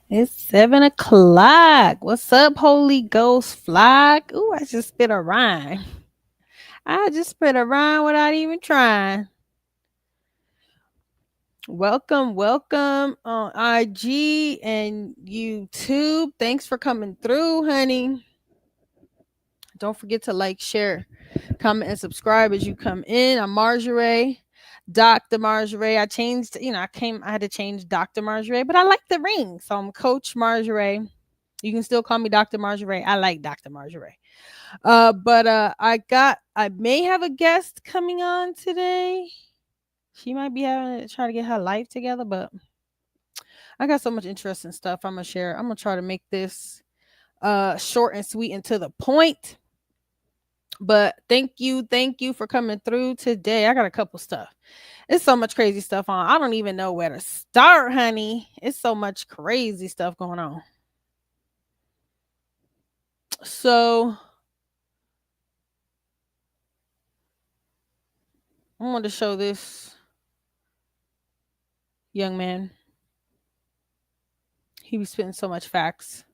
It's 7 o'clock. What's up, Holy Ghost flock? Ooh, I just spit a rhyme. I just spit a rhyme without even trying. Welcome on IG and YouTube. Thanks for coming through, honey. Don't forget to like, share, comment, and subscribe as you come in. I'm Marjorie, Dr. Marjorie. I changed, I had to change Dr. Marjorie, but I like the ring. So I'm Coach Marjorie. You can still call me Dr. Marjorie. I like Dr. Marjorie. But I may have a guest coming on today. She might be having to try to get her life together, but I got so much interesting stuff I'm gonna share. I'm gonna try to make this short and sweet and to the point. But thank you for coming through today. I got a couple stuff. It's so much crazy stuff on. I don't even know where to start, honey. It's so much crazy stuff going on. So I want to show this young man. He be spitting so much facts.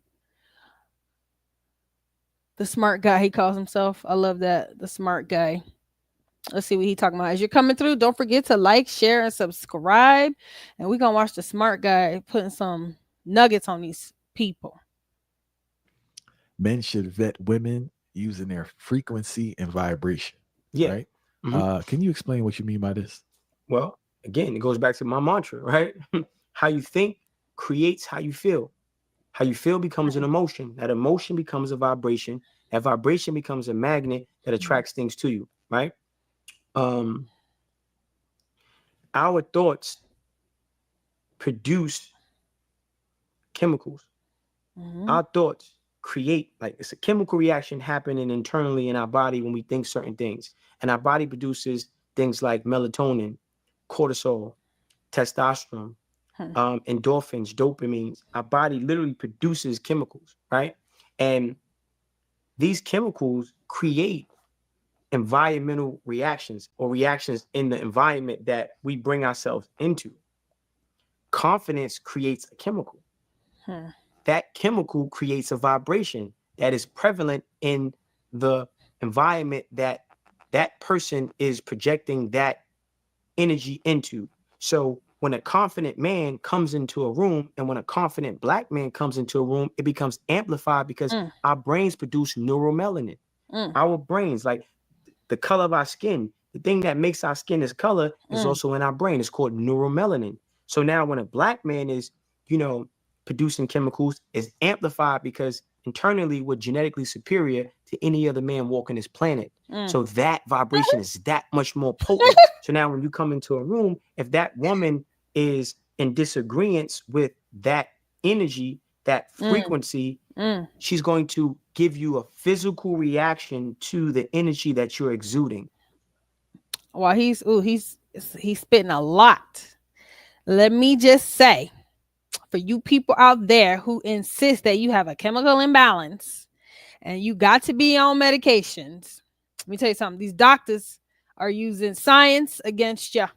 The smart guy, he calls himself. I love that. The smart guy. Let's see what he talking about. As you're coming through, don't forget to like, share, and subscribe. And we're gonna watch the smart guy putting some nuggets on these people. Men should vet women using their frequency and vibration. Yeah. Right. Mhm. Can you explain what you mean by this? Well, again, it goes back to my mantra, right? How you think creates how you feel. How you feel becomes an emotion. That emotion becomes a vibration. That vibration becomes a magnet that attracts things to you, right? Our thoughts produce chemicals. Mm-hmm. Our thoughts create, like, it's a chemical reaction happening internally in our body when we think certain things. And our body produces things like melatonin, cortisol, testosterone, endorphins, dopamines. Our body literally produces chemicals, right? And these chemicals create environmental reactions or reactions in the environment that we bring ourselves into. Confidence creates a chemical. That chemical creates a vibration that is prevalent in the environment that that person is projecting that energy into. So when a confident man comes into a room and when a confident black man comes into a room, it becomes amplified because our brains produce neuromelanin. Our brains, like the color of our skin, the thing that makes our skin this color is also in our brain. It's called neuromelanin. So now when a black man is, producing chemicals, is amplified because internally we're genetically superior to any other man walking this planet. So that vibration is that much more potent. So now when you come into a room, if that woman is in disagreement with that energy, that frequency, she's going to give you a physical reaction to the energy that you're exuding. Well, he's spitting a lot. Let me just say, for you people out there who insist that you have a chemical imbalance and you got to be on medications, let me tell you something. These doctors are using science against you.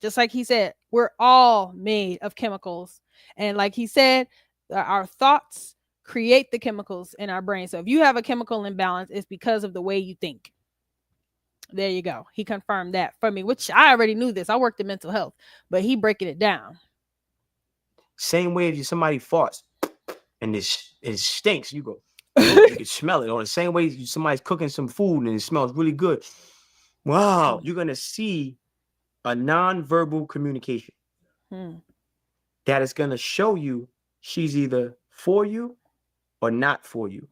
Just like he said, we're all made of chemicals. And like he said, our thoughts create the chemicals in our brain. So if you have a chemical imbalance, it's because of the way you think. There you go. He confirmed that for me, which I already knew this. I worked in mental health, but he breaking it down. Same way if somebody farts and it stinks, you go, you can smell it. Or the same way somebody's cooking some food and it smells really good. Wow, you're going to see a non-verbal communication that is going to show you she's either for you or not for you.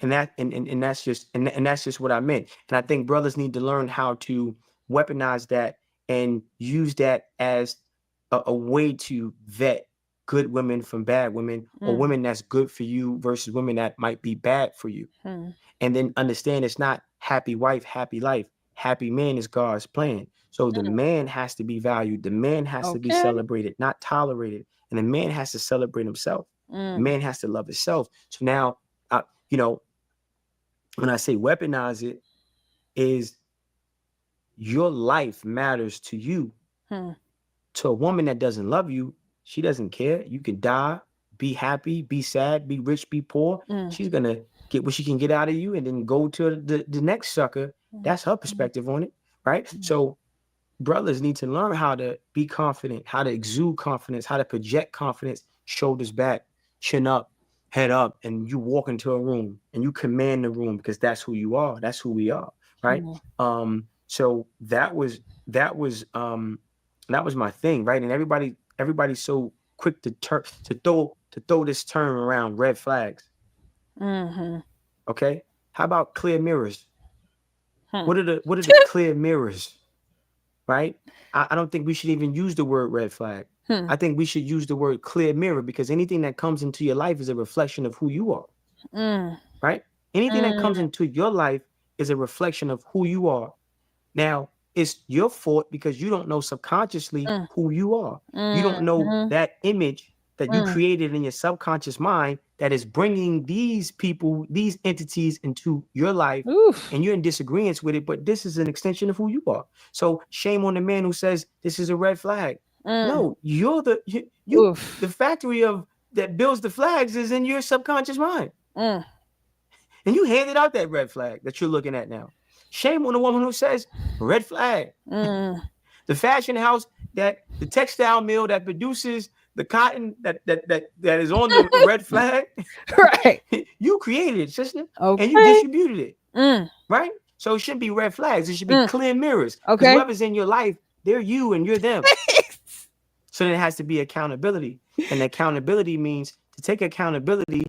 And that's just what I meant. And I think brothers need to learn how to weaponize that and use that as a way to vet good women from bad women, or women that's good for you versus women that might be bad for you. And then understand it's not happy wife, happy life. Happy man is God's plan. So the man has to be valued. The man has to be celebrated, not tolerated. And the man has to celebrate himself. The man has to love himself. So now, when I say weaponize it, is your life matters to you. To a woman that doesn't love you, she doesn't care. You can die, be happy, be sad, be rich, be poor. She's gonna get what she can get out of you and then go to the next sucker. That's her perspective on it, right? So brothers need to learn how to be confident, how to exude confidence, how to project confidence, shoulders back, chin up, head up, and you walk into a room and you command the room because that's who you are. That's who we are, right? So that was my thing, right? And everybody's so quick to throw this term around, red flags. Okay, how about clear mirrors? What are the clear mirrors? Right? I don't think we should even use the word red flag. I think we should use the word clear mirror, because anything that comes into your life is a reflection of who you are. Right? Anything that comes into your life is a reflection of who you are. Now, it's your fault because you don't know subconsciously who you are. You don't know that image that you created in your subconscious mind that is bringing these people, these entities into your life. And you're in disagreement with it, but this is an extension of who you are. So shame on the man who says this is a red flag. No, you're the factory of that builds the flags is in your subconscious mind. And you handed out that red flag that you're looking at now. Shame on the woman who says red flag. The fashion house, that the textile mill that produces the cotton that is on the red flag, right? You created it, sister, okay. And you distributed it, right? So it shouldn't be red flags. It should be clear mirrors. Okay, whoever's in your life, they're you and you're them. So then it has to be accountability, and accountability means to take accountability.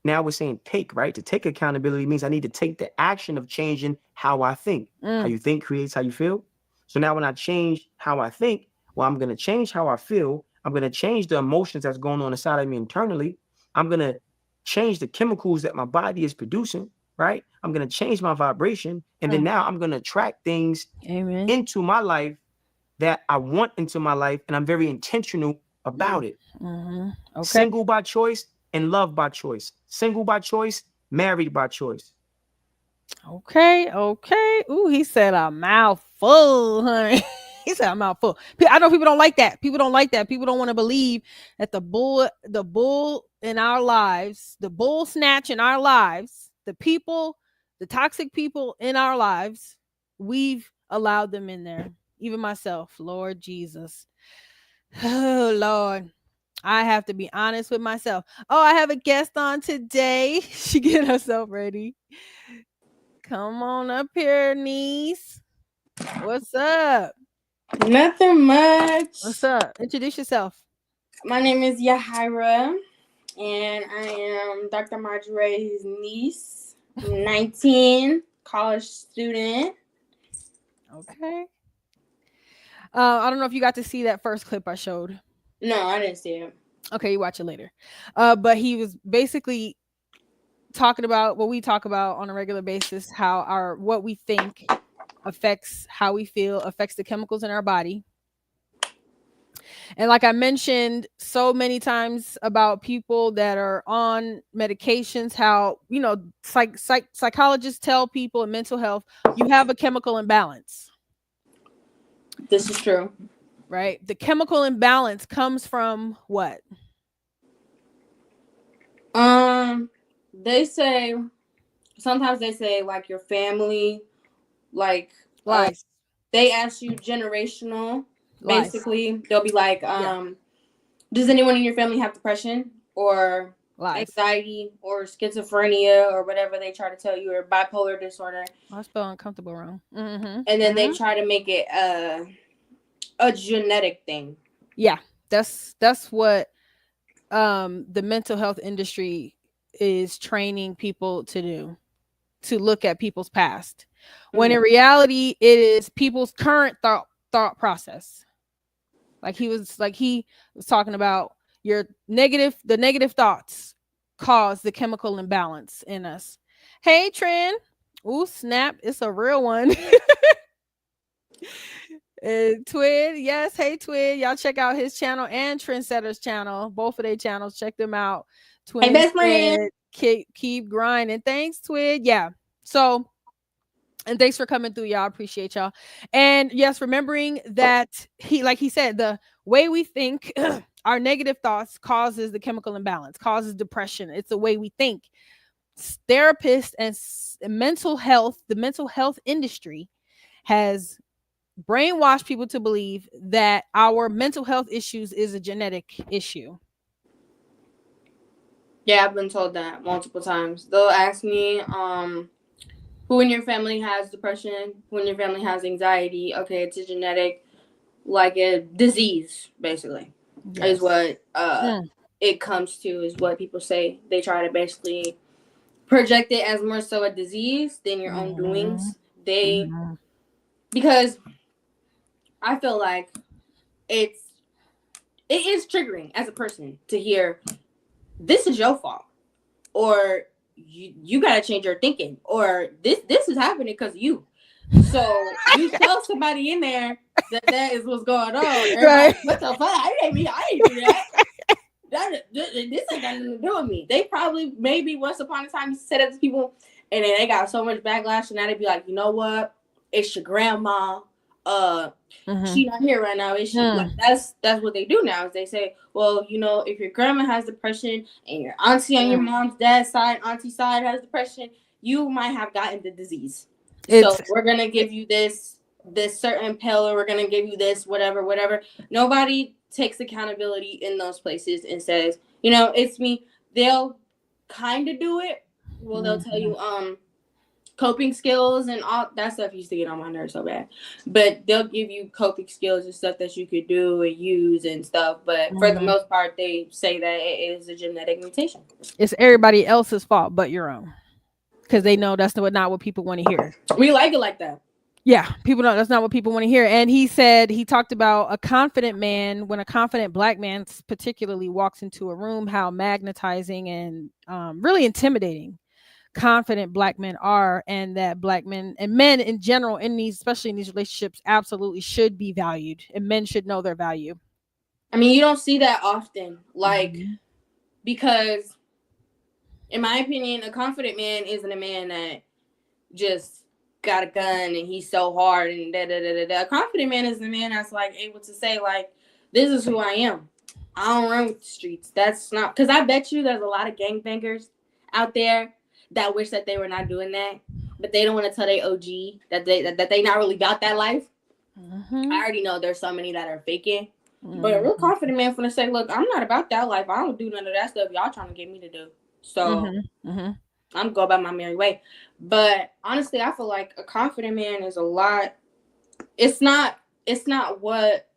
Now we're saying take, right? To take accountability means I need to take the action of changing how I think. How you think creates how you feel. So now when I change how I think, well, I'm going to change how I feel. I'm going to change the emotions that's going on inside of me internally. I'm going to change the chemicals that my body is producing, right? I'm going to change my vibration. And then now I'm going to attract things into my life that I want into my life. And I'm very intentional about it. Okay. Single by choice and love by choice. Single by choice, married by choice. Okay. Ooh, he said a mouthful, honey. He said a mouthful. I know people don't like that. People don't want to believe that the bull in our lives, the bull snatch in our lives, the toxic people in our lives, we've allowed them in there. Even myself, Lord Jesus. Oh, Lord. I have to be honest with myself. Oh, I have a guest on today. She get herself ready. Come on up here, niece. What's up? Nothing much. What's up? Introduce yourself. My name is Yahira, and I am Dr. Marjorie's niece. I'm 19, college student. Okay. I don't know if you got to see that first clip I showed. No, I didn't see it. Okay, you watch it later. But he was basically talking about what we talk about on a regular basis, how what we think affects how we feel, affects the chemicals in our body. And like I mentioned so many times about people that are on medications, how, psychologists tell people in mental health, you have a chemical imbalance. This is true. Right? The chemical imbalance comes from what? Sometimes they say like your family, like lies. They ask you generational. Lies. Basically, they'll be like, does anyone in your family have depression or anxiety or schizophrenia or whatever they try to tell you, or bipolar disorder? I spell uncomfortable wrong. And then they try to make it a genetic thing. Yeah, that's what the mental health industry is training people to do, to look at people's past, when in reality it is people's current thought process. Like he was talking about the negative thoughts cause the chemical imbalance in us. Hey, Trent. Ooh, snap. It's a real one. Twid. Yes. Hey, Twid. Y'all check out his channel and Trendsetter's channel. Both of their channels. Check them out. Twid. Hey, best friend. Keep grinding. Thanks, Twid. Yeah. So, and thanks for coming through, y'all. Appreciate y'all. And yes, remembering that he said, the way we think our negative thoughts causes the chemical imbalance, causes depression. It's the way we think. Therapists and mental health, the mental health industry has brainwashed people to believe that our mental health issues is a genetic issue. Yeah, I've been told that multiple times. They'll ask me, who in your family has depression? Who in your family has anxiety? Okay, it's a genetic, like a disease, basically, is what it comes to, is what people say. They try to basically project it as more so a disease than your own doings. Because I feel like it is triggering as a person to hear, this is your fault, or you gotta change your thinking, or this is happening because of you. So you tell somebody in there that is what's going on. Right. Like, what the fuck? I didn't do that. This ain't got nothing to do with me. They probably, maybe once upon a time, you said it to people, and then they got so much backlash, and now they be like, you know what? It's your grandma. She not here right now. Is she? Like, that's what they do now. Is they say, well, you know, if your grandma has depression and your auntie on your mom's dad's side, auntie side has depression, you might have gotten the disease. So we're gonna give you this certain pill, or we're gonna give you this whatever. Nobody takes accountability in those places and says, you know, it's me. They'll kind of do it. Well, they'll tell you coping skills and all that stuff used to get on my nerves so bad. But they'll give you coping skills and stuff that you could do and use and stuff. But for the most part, they say that it is a genetic mutation. It's everybody else's fault but your own. Because they know that's not what people want to hear. We like it like that. Yeah, people know that's not what people want to hear. And he talked about a confident man, when a confident black man particularly walks into a room, how magnetizing and really intimidating confident black men are, and that black men and men in general, especially in these relationships, absolutely should be valued, and men should know their value. I mean, you don't see that often, like, because in my opinion, a confident man isn't a man that just got a gun and he's so hard and da. A confident man is the man that's like able to say, like, this is who I am. I don't run with the streets. That's not, because I bet you there's a lot of gangbangers out there that wish that they were not doing that, but they don't want to tell their OG that they not really got that life. I already know there's so many that are faking, but a real confident man gonna say, look, I'm not about that life. I don't do none of that stuff y'all trying to get me to do. So I'm go about my merry way. But honestly, I feel like a confident man is a lot. It's not what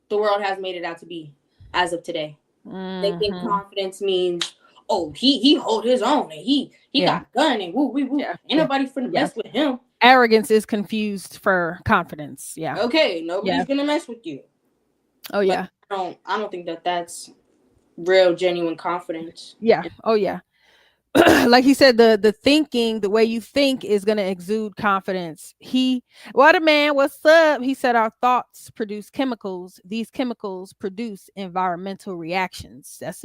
the world has made it out to be as of today. They think confidence means, oh, he hold his own and he got a gun and woo. Ain't nobody finna mess with him. Arrogance is confused for confidence. Yeah. Okay, nobody's gonna mess with you. Oh yeah. But I don't think that's real genuine confidence. Yeah. Oh yeah. Like he said, the way you think is going to exude confidence. What a man, what's up? He said, our thoughts produce chemicals. These chemicals produce environmental reactions. That's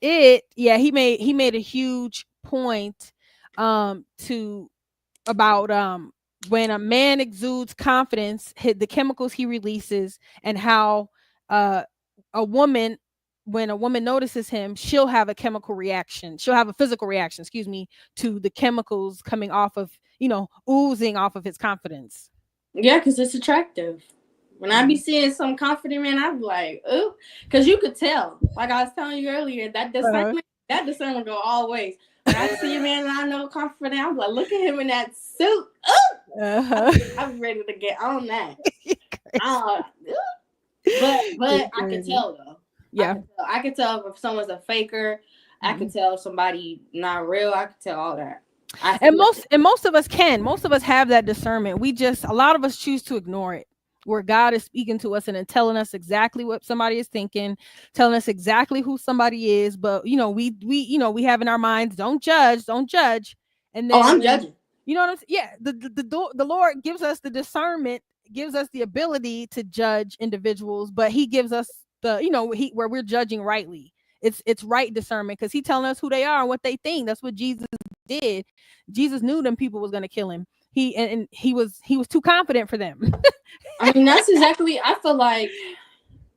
it. Yeah. He made a huge point, about, when a man exudes confidence, the chemicals he releases, and how, when a woman notices him, she'll have a chemical reaction. She'll have a physical reaction, to the chemicals coming off of, oozing off of his confidence. Yeah, because it's attractive. When I be seeing some confident man, I be like, ooh, because you could tell. Like I was telling you earlier, that discernment go all ways. When I see a man and I know confident, I'm like, look at him in that suit. Ooh! I'm ready to get on that. But I can tell though. Yeah, I can tell if someone's a faker. I can tell if somebody not real. I can tell all that. Most of us can. Most of us have that discernment. A lot of us choose to ignore it. Where God is speaking to us and telling us exactly what somebody is thinking, telling us exactly who somebody is. But we have in our minds, don't judge. And then, I'm judging. You know what I'm saying? Yeah, the Lord gives us the discernment, gives us the ability to judge individuals, but He gives us where we're judging rightly. It's right discernment, because He's telling us who they are and what they think. That's what Jesus did. Jesus knew them people was going to kill him. He was too confident for them. I mean, that's exactly. I feel like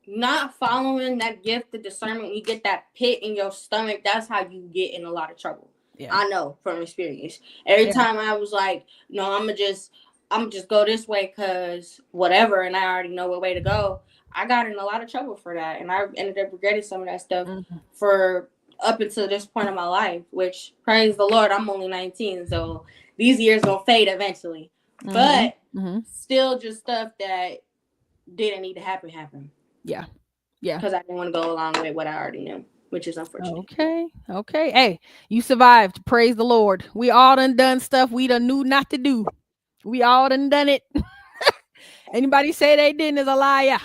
not following that gift of discernment, you get that pit in your stomach. That's how you get in a lot of trouble. Yeah. I know from experience. Every Yeah. time I was like, no, I'm gonna just go this way because whatever, and I already know what way to go. I got in a lot of trouble for that, and I ended up regretting some of that stuff for up until this point in my life. Which, praise the Lord, I'm only 19, so these years gonna fade eventually. But still, just stuff that didn't need to happen. Yeah. Because I didn't want to go along with what I already knew, which is unfortunate. Okay. Hey, you survived. Praise the Lord. We all done stuff we done knew not to do. We all done it. Anybody say they didn't is a liar.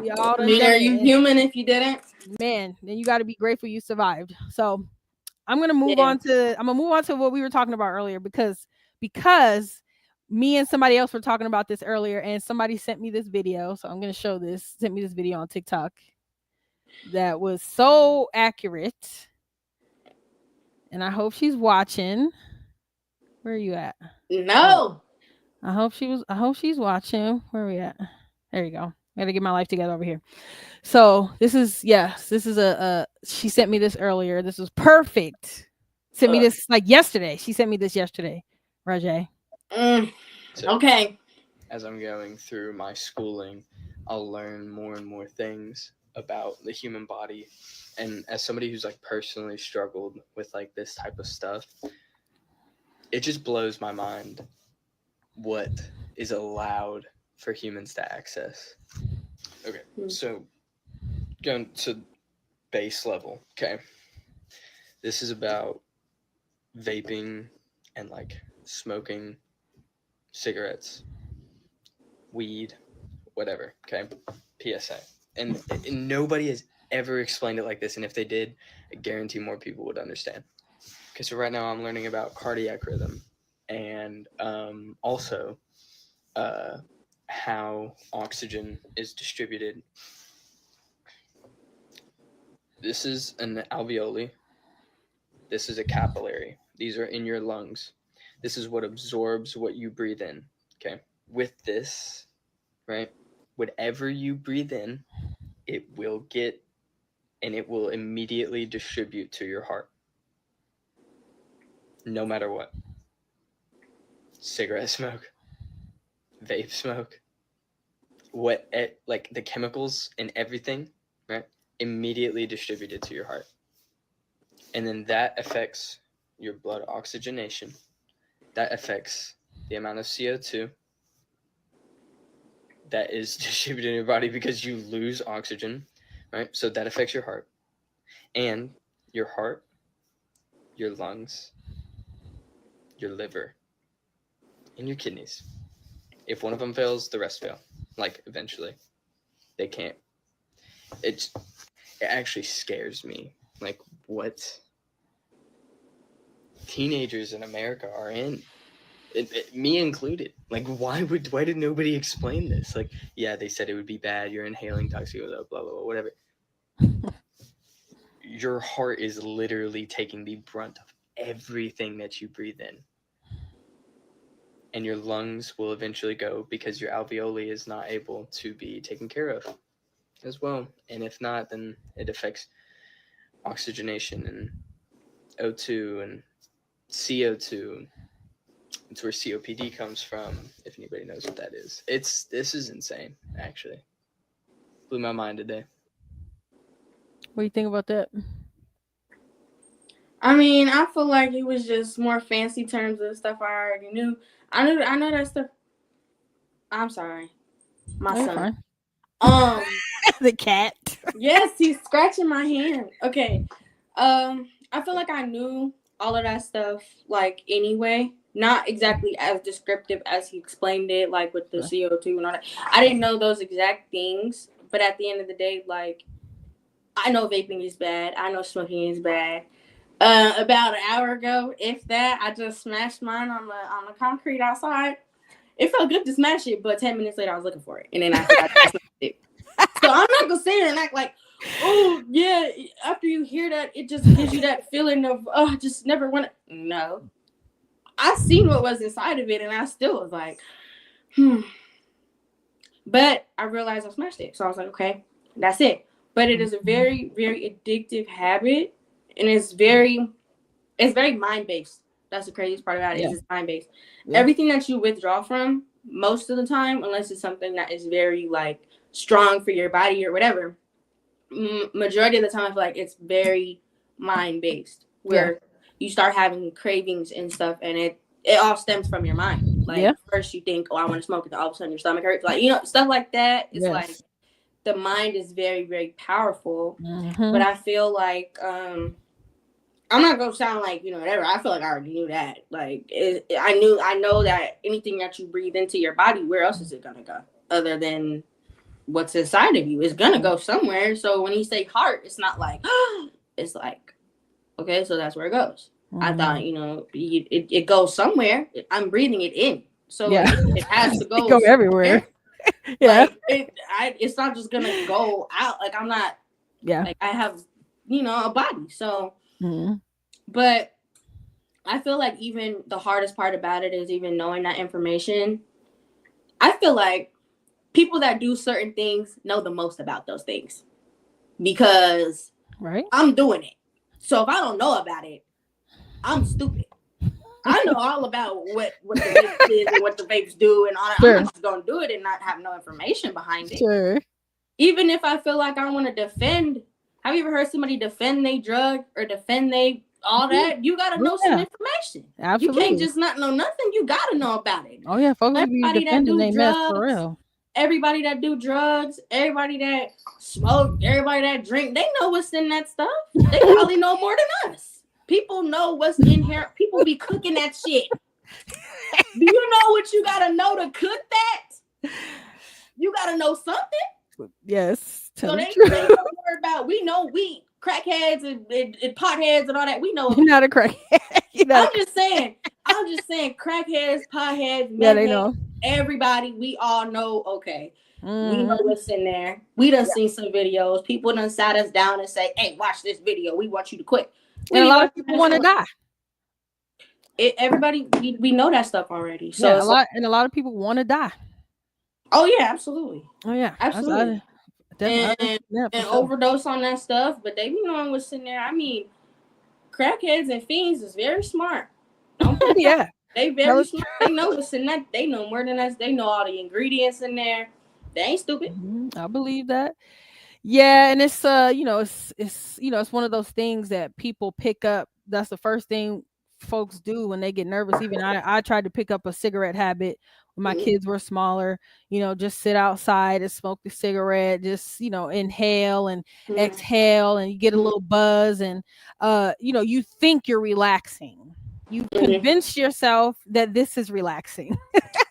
We all done done Are it. you human if you didn't? Man, then you got to be grateful you survived. So I'm gonna move on to what we were talking about earlier because me and somebody else were talking about this earlier, and somebody sent me this video. So I'm gonna show this. Sent me this video on TikTok that was so accurate, and I hope she's watching. Where are you at? No. I hope she's watching. Where are we at? There you go. I gotta get my life together over here. So this is a she sent me this earlier. This was perfect. Sent me this like yesterday. She sent me this yesterday, Rajay. Okay. As I'm going through my schooling, I'll learn more and more things about the human body. And as somebody who's like personally struggled with like this type of stuff, it just blows my mind what is allowed for humans to access. Okay, so going to base level, okay. This is about vaping and like smoking cigarettes, weed, whatever, okay? PSA. And nobody has ever explained it like this, and if they did, I guarantee more people would understand. Okay, so right now I'm learning about cardiac rhythm and also how oxygen is distributed. This is an alveoli. This is a capillary. These are in your lungs. This is what absorbs what you breathe in, okay? With this, right, whatever you breathe in, it will get and it will immediately distribute to your heart. No matter what. Cigarette smoke, vape smoke, like the chemicals and everything, right, immediately distributed to your heart. And then that affects your blood oxygenation. That affects the amount of CO2 that is distributed in your body because you lose oxygen, right? So that affects your heart. And your heart, your lungs, your liver, and your kidneys. If one of them fails, the rest fail. Like, eventually. They can't. It actually scares me. Like, what teenagers in America are in. Me included. Like, why did nobody explain this? Like, yeah, they said it would be bad. You're inhaling toxic, blah, blah, blah, whatever. Your heart is literally taking the brunt of everything that you breathe in. And your lungs will eventually go because your alveoli is not able to be taken care of as well. And if not, then it affects oxygenation and O2 and CO2. It's where COPD comes from, if anybody knows what that is. This is insane, actually. Blew my mind today. What do you think about that? I mean, I feel like it was just more fancy terms of stuff I already knew. I know that stuff. I'm sorry. My son. Fine. The cat. Yes, he's scratching my hand. Okay. I feel like I knew all of that stuff, like, anyway. Not exactly as descriptive as he explained it, like with the CO2 and all that. I didn't know those exact things, but at the end of the day, like, I know vaping is bad. I know smoking is bad. About an hour ago, if that, I just smashed mine on the concrete outside. It felt good to smash it, but 10 minutes later, I was looking for it, and then I smashed it. So I'm not gonna sit here and act like, oh yeah. After you hear that, it just gives you that feeling of, oh, I just never want to. No, I seen what was inside of it, and I still was like, But I realized I smashed it, so I was like, okay, That's it. But it is a very, very addictive habit, and it's very mind-based. That's the craziest part about it. Yeah. Is it's mind-based. Yeah. Everything that you withdraw from, most of the time, unless it's something that is very like strong for your body or whatever, majority of the time I feel like it's very mind-based, where you start having cravings and stuff, and it all stems from your mind. Like first you think, oh, I want to smoke, and all of a sudden your stomach hurts, like, you know, stuff like that. It's like the mind is very, very powerful. But I feel like I'm not gonna sound like, you know, whatever. I feel like I already knew that. Like I know that anything that you breathe into your body, where else is it gonna go other than what's inside of you? It's gonna go somewhere. So when you say heart, it's not like it's like, okay, so that's where it goes. I thought, you know, it goes somewhere. I'm breathing it in, so it has to go everywhere. Yeah, like, it's not just gonna go out. Like I'm not. Yeah, like I have, you know, a body. So, but I feel like even the hardest part about it is even knowing that information. I feel like people that do certain things know the most about those things because I'm doing it. So if I don't know about it, I'm stupid. I know all about what the vapes is and what the vapes do and all that. I'm not just gonna do it and not have no information behind it. Even if I feel like I want to defend, have you ever heard somebody defend they drug or defend they all that? You gotta know some information. Absolutely. You can't just not know nothing. You gotta know about it. Oh yeah, folks be defending they mess for real. Everybody that do drugs, everybody that smoke, everybody that drink, they know what's in that stuff. They probably know more than us. People know what's in here. People be cooking that shit. Do you know what you gotta know to cook that? You gotta know something. Yes. So they don't worry about. We know weed, crackheads, and potheads and all that. We know. You're not a crackhead. I'm just saying, crackheads, potheads, they know. Everybody, we all know. Okay, we know what's in there. We done seen some videos. People done sat us down and say, "Hey, watch this video. We want you to quit." And a lot of people want to die. Everybody, we know that stuff already. So yeah, a lot of people want to die. Oh yeah, absolutely. Oh yeah, absolutely. And overdose on that stuff, but they be knowing what's in there. I mean, crackheads and fiends is very smart. Yeah, they very smart. They know what's in that. They know more than us. They know all the ingredients in there. They ain't stupid. I believe that. Yeah, and it's you know, it's you know, it's one of those things that people pick up. That's the first thing folks do when they get nervous. Even I tried to pick up a cigarette habit when my kids were smaller, you know, just sit outside and smoke the cigarette, just, you know, inhale and exhale, and you get a little buzz, and you know, you think you're relaxing. You convince yourself that this is relaxing.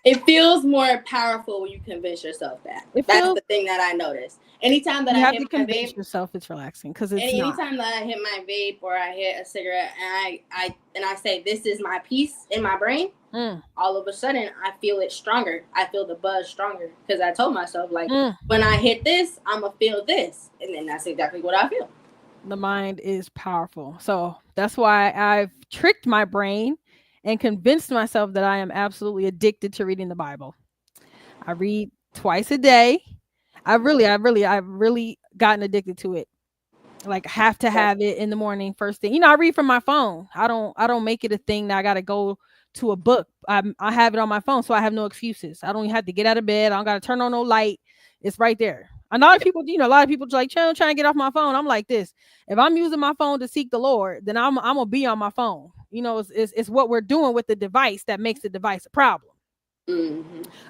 It feels more powerful when you convince yourself that. That's the thing that I noticed. Anytime that I hit my vape, yourself it's relaxing, because anytime that I hit my vape or I hit a cigarette and I say this is my piece in my brain, all of a sudden I feel it stronger. I feel the buzz stronger because I told myself, like, when I hit this, I'm gonna feel this, and then that's exactly what I feel. The mind is powerful, so that's why I've tricked my brain and convinced myself that I am absolutely addicted to reading the Bible. I read twice a day. I've really gotten addicted to it. Like, have to have it in the morning, first thing. You know, I read from my phone. I don't make it a thing that I got to go to a book. I have it on my phone, so I have no excuses. I don't even have to get out of bed. I don't got to turn on no light. It's right there. A lot of people like, trying to get off my phone. I'm like this. If I'm using my phone to seek the Lord, then I'm gonna be on my phone. You know, it's what we're doing with the device that makes the device a problem.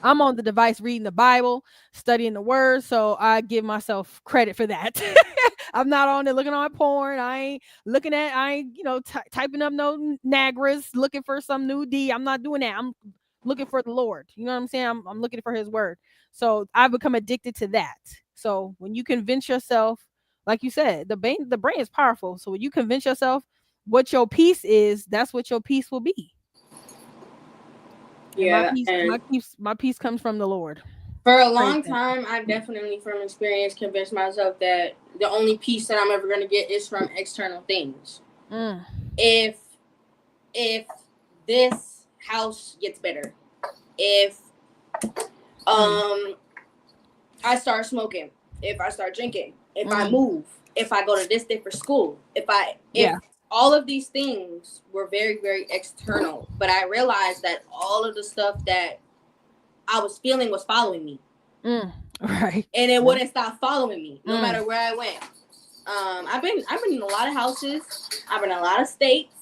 I'm on the device reading the Bible, studying the word, so I give myself credit for that. I'm not on there looking on porn. I ain't you know, typing up no Nagras looking for some new D. I'm not doing that. I'm looking for the Lord. You know what I'm saying? I'm looking for his word. So I've become addicted to that. So when you convince yourself, like you said, the brain is powerful. So when you convince yourself what your peace is, that's what your peace will be. Yeah, my peace comes from the Lord. For a long time, I've definitely, from experience, convinced myself that the only peace that I'm ever going to get is from external things. If this house gets better, if I start smoking, if I start drinking, if I move, if I go to this day for school, if Yeah. all of these things were very, very external. But I realized that all of the stuff that I was feeling was following me. Right. And it wouldn't stop following me no matter where I went. I've been in a lot of houses. I've been in a lot of states.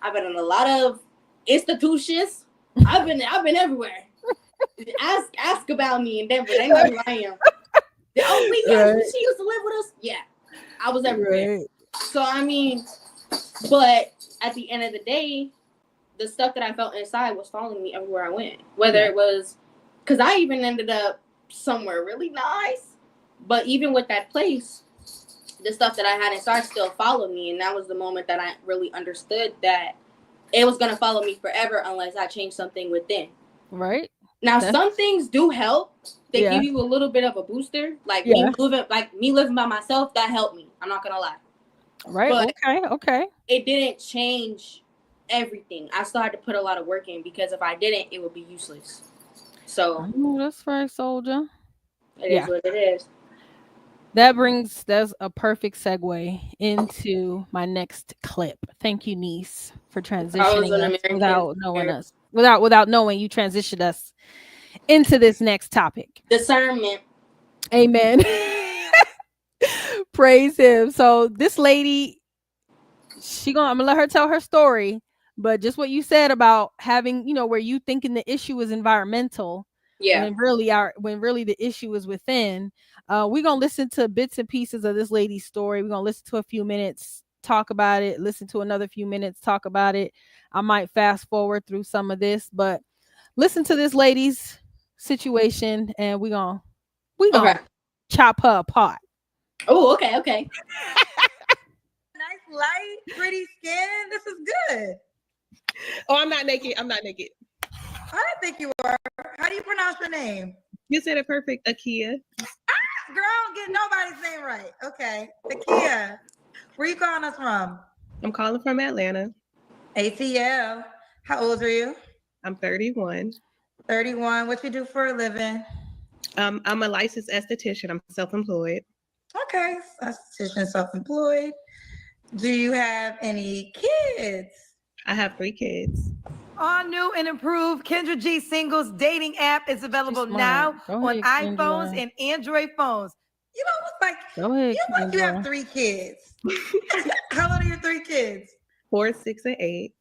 I've been in a lot of institutions. I've been everywhere. Ask about me in Denver. They know who I am. She used to live with us. Yeah, I was everywhere. Right. So I mean, but at the end of the day, the stuff that I felt inside was following me everywhere I went. Whether it was, because I even ended up somewhere really nice, but even with that place, the stuff that I had inside still followed me, and that was the moment that I really understood that it was gonna follow me forever unless I changed something within. Right. Now, some things do help. They Yeah. give you a little bit of a booster. Like Yeah. me living by myself, that helped me. I'm not gonna lie. Right. But Okay. it didn't change everything. I still had to put a lot of work in because if I didn't, it would be useless. So Oh, that's right, soldier. it is what it is. That's a perfect segue into my next clip. Thank you, niece, for transitioning us without knowing us. Without knowing, you transitioned us into this next topic. Discernment. Amen. Praise him. So this lady, I'm gonna let her tell her story, but just what you said about having, where you thinking the issue is environmental. Yeah. When really the issue is within. We're gonna listen to bits and pieces of this lady's story. We're gonna listen to a few minutes, talk about it, listen to another few minutes, talk about it. I might fast forward through some of this, but listen to this lady's situation and we're gonna chop her apart. Oh, okay. Nice, light, pretty skin. This is good. Oh, I'm not naked. I don't think you are. How do you pronounce your name? You said it perfect, Akia. Girl, I don't get nobody's name right. Okay. Akia, where you calling us from? I'm calling from Atlanta. ATL. How old are you? I'm 31. 31. What you do for a living? I'm a licensed esthetician. I'm self-employed. Okay. Esthetician, self-employed. Do you have any kids? I have 3 kids. All new and improved Kendra G Singles dating app is available now on iPhones and Android phones. You know, like, Go ahead, you like you have 3 kids. How old are your 3 kids? 4, 6, and 8.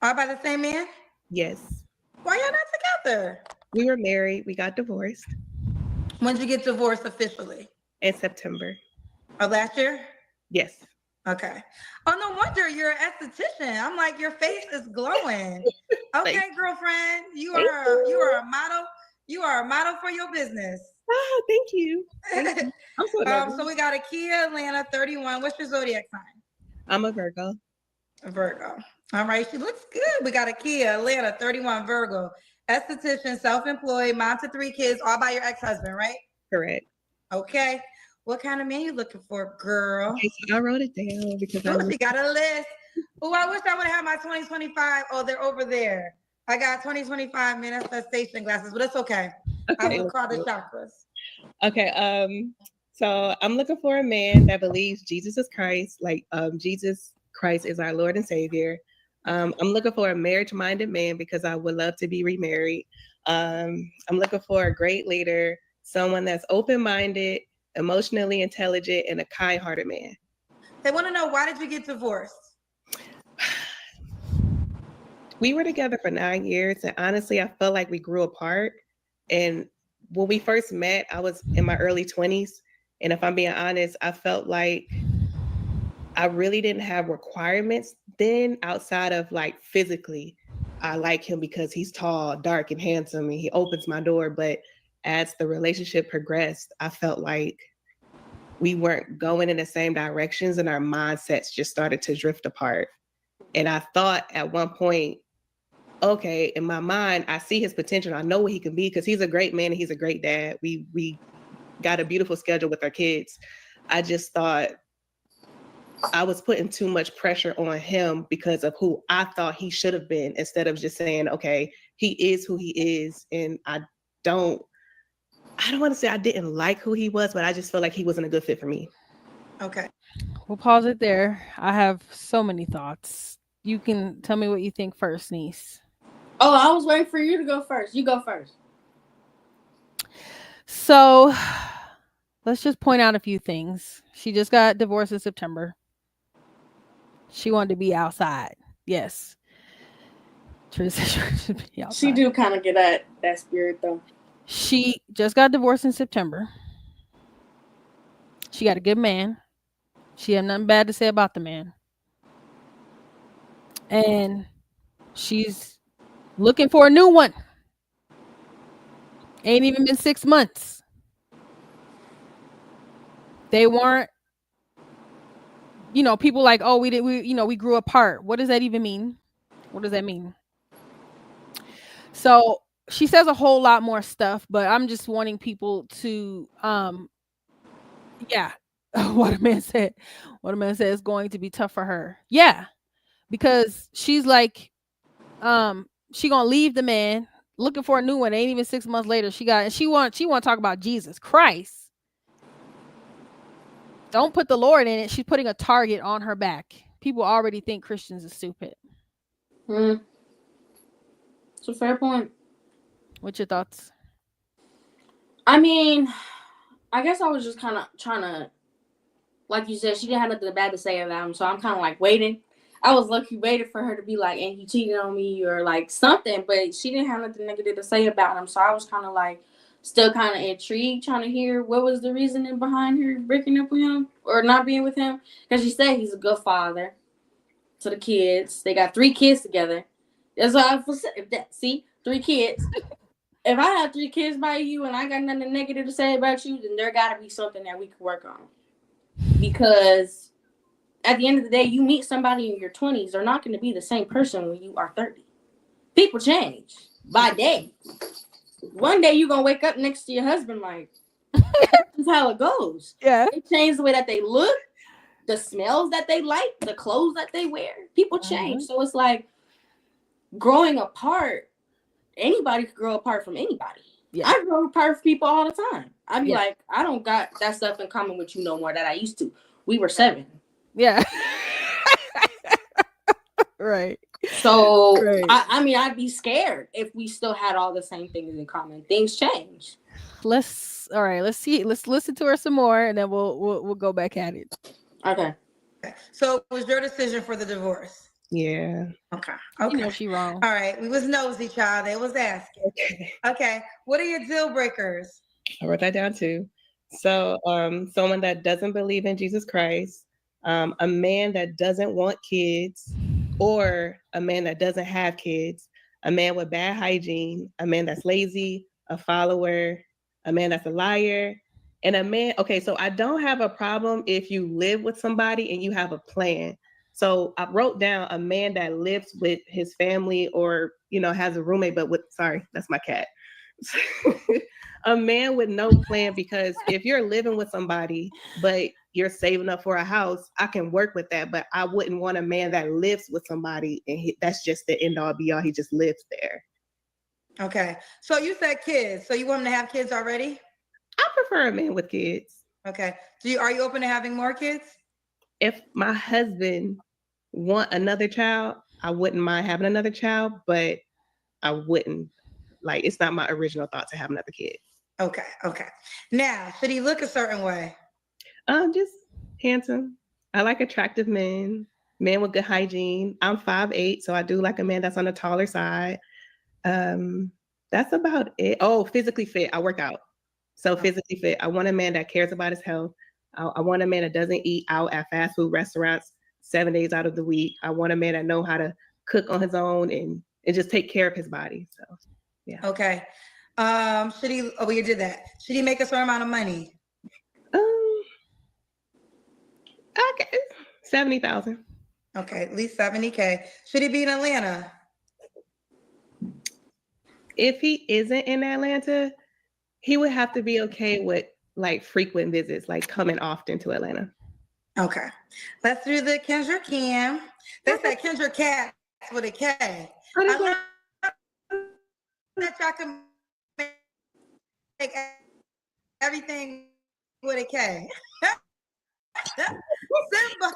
All by the same man? Yes. Why y'all not together? We were married. We got divorced When did you get divorced officially? in September. Of last year? Yes. Okay. Oh, no wonder you're an esthetician. I'm like, your face is glowing. Okay, girlfriend, you are a model. You are a model for your business. Oh, thank you. I'm so nervous. So we got Akia Atlanta, 31. What's your zodiac sign? I'm a Virgo. Virgo. All right, she looks good. We got Akia Atlanta, 31, Virgo. Esthetician, self-employed, mom to 3 kids, all by your ex-husband, right? Correct. Okay. What kind of man you looking for, girl? Okay, so I wrote it down because She got a list. Oh, I wish I would have my 2025. Oh, they're over there. I got 2025 manifestation glasses, but it's okay. I will call the chakras. Okay. So I'm looking for a man that believes Jesus is Christ, like Jesus Christ is our Lord and Savior. I'm looking for a marriage-minded man because I would love to be remarried. I'm looking for a great leader, someone that's open-minded, emotionally intelligent, and a kind-hearted man. They want to know, why did you get divorced? We were together for 9 years, and honestly, I felt like we grew apart. And when we first met, I was in my early 20s. And if I'm being honest, I felt like I really didn't have requirements then outside of like physically. I like him because he's tall, dark, and handsome, and he opens my door. But as the relationship progressed, I felt like we weren't going in the same directions and our mindsets just started to drift apart. And I thought at one point, okay, in my mind, I see his potential. I know what he can be because he's a great man and he's a great dad. We got a beautiful schedule with our kids. I just thought I was putting too much pressure on him because of who I thought he should have been, instead of just saying, okay, he is who he is. And I don't I don't want to say I didn't like who he was, but I just felt like he wasn't a good fit for me. Okay. We'll pause it there. I have so many thoughts. You can tell me what you think first, niece. Oh, I was waiting for you to go first. You go first. So let's just point out a few things. She just got divorced in September. She wanted to be outside. Yes. She do kind of get that spirit though. She just got divorced in September. She got a good man. She had nothing bad to say about the man. And she's looking for a new one. Ain't even been 6 months. They weren't, people like, oh, we grew apart. What does that even mean? What does that mean? So she says a whole lot more stuff, but I'm just wanting people to, what a man said is going to be tough for her. Yeah, because she's like, she gonna leave the man, looking for a new one. Ain't even 6 months later, she want to talk about Jesus Christ. Don't put the Lord in it. She's putting a target on her back. People already think Christians are stupid. It's a fair point. What's your thoughts? I mean, I guess I was just kind of trying to, like you said, she didn't have nothing bad to say about him, so I'm kind of like waiting. I was lucky waiting for her to be like, and he cheated on me or like something, but she didn't have nothing negative to say about him, so I was kind of like still kind of intrigued, trying to hear what was the reasoning behind her breaking up with him or not being with him, because she said he's a good father to the kids. They got 3 kids together. That's why I was see 3 kids. If I have 3 kids by you and I got nothing negative to say about you, then there got to be something that we can work on. Because at the end of the day, you meet somebody in your 20s, they're not going to be the same person when you are 30. People change by day. One day you're going to wake up next to your husband like, that's how it goes. Yeah. They change the way that they look, the smells that they like, the clothes that they wear. People change. So it's like growing apart. Anybody could grow apart from anybody. Yeah. I grow apart from people all the time. I'd be like, I don't got that stuff in common with you no more that I used to. We were 7. Yeah. Right. So right. I mean, I'd be scared if we still had all the same things in common. Things change. Let's see. Let's listen to her some more, and then we'll go back at it. Okay. So it was your decision for the divorce? Yeah. Okay. You know she wrong. All right. We was nosy, child. They was asking. Okay. What are your deal breakers? I wrote that down too. So someone that doesn't believe in Jesus Christ, a man that doesn't want kids, or a man that doesn't have kids, a man with bad hygiene, a man that's lazy, a follower, a man that's a liar, and a man. Okay, so I don't have a problem if you live with somebody and you have a plan. So I wrote down a man that lives with his family or, has a roommate, but sorry, that's my cat. A man with no plan, because if you're living with somebody, but you're saving up for a house, I can work with that. But I wouldn't want a man that lives with somebody and that's just the end all be all. He just lives there. Okay. So you said kids. So you want him to have kids already? I prefer a man with kids. Okay. Are you open to having more kids? If my husband want another child, I wouldn't mind having another child, but I wouldn't, it's not my original thought to have another kid. Okay. Now, should he look a certain way? Just handsome. I like attractive men with good hygiene. I'm 5'8", so I do like a man that's on the taller side. That's about it. Oh, physically fit. I work out. So physically fit. I want a man that cares about his health. I want a man that doesn't eat out at fast food restaurants 7 days out of the week. I want a man that know how to cook on his own and just take care of his body. So, yeah. Okay. Should he? Oh, you did that. Should he make a certain amount of money? Okay, 70,000. Okay, at least 70K. Should he be in Atlanta? If he isn't in Atlanta, he would have to be okay with frequent visits, coming often to Atlanta. Okay, let's do the Kendra Cam. That's that Kendra Cat with a K. I love that y'all can make everything with a K. Simba.